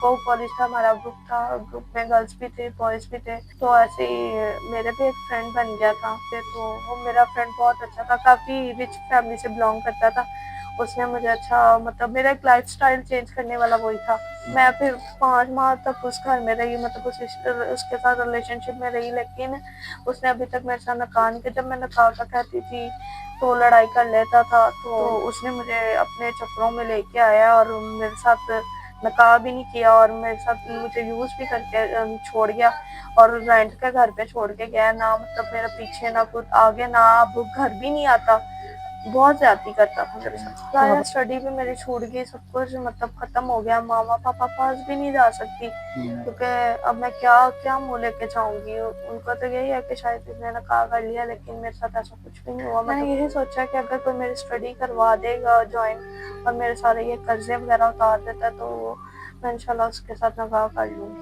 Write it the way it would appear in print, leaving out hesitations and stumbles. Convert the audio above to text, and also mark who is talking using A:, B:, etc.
A: को कॉलेज का हमारा ग्रुप था, ग्रुप में गर्ल्स भी थे बॉयज़ भी थे, तो ऐसे ही मेरे भी एक फ्रेंड बन गया था फिर। तो वो मेरा फ्रेंड बहुत अच्छा था, काफ़ी रिच फैमिली से बिलोंग करता था। उसने मुझे अच्छा मतलब मेरा एक लाइफ़स्टाइल चेंज करने वाला वही था। मैं फिर 5 माह तक उस घर में रही, मतलब उसके साथ रिलेशनशिप में रही, लेकिन उसने अभी तक मेरे साथ निकाह नहीं किया। जब मैं निकाह का कहती थी तो लड़ाई कर लेता था, तो उसने मुझे अपने चक्करों में लेके आया और मेरे साथ निकाह भी नहीं किया और मेरे साथ मुझे यूज़ भी करके छोड़ गया और रेंट के घर पे छोड़ के गया। ना मतलब मेरा पीछे ना कुछ आगे, ना अब घर भी नहीं आता। बहुत ज़्यादती करता था मेरे साथ।
B: तो
A: सारा
B: अब
A: स्टडी भी मेरी छूट गई, सब कुछ मतलब ख़त्म हो गया। मामा-पापा पास भी नहीं जा सकती क्योंकि अब मैं क्या मुँह लेके जाऊँगी? उनको तो यही है कि शायद इसने निकाह कर लिया, लेकिन मेरे साथ ऐसा कुछ भी नहीं हुआ। मैंने यही सोचा कि अगर कोई मेरी स्टडी करवा देगा जॉइन और मेरे सारे ये कर्ज़े वग़ैरह उतार देता है, तो मैं इंशाल्लाह उसके साथ निकाह कर लूँगी।